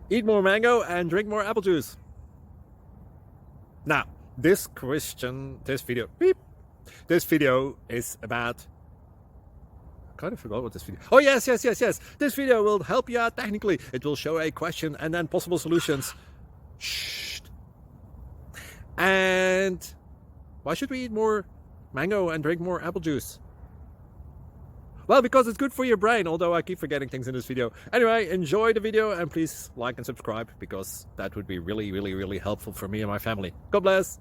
Eat more mango and drink more apple juice. Now, this video is about... I kind of forgot what this video... Oh, yes. This video will help you out technically. It will show a question and then possible solutions. Shh. And why should we eat more mango and drink more apple juice? Well, because it's good for your brain, although I keep forgetting things in this video. Anyway, enjoy the video and please like and subscribe, because that would be really helpful for me and my family. God bless!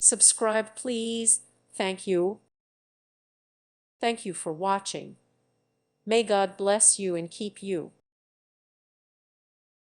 Subscribe, please. Thank you. Thank you for watching. May God bless you and keep you.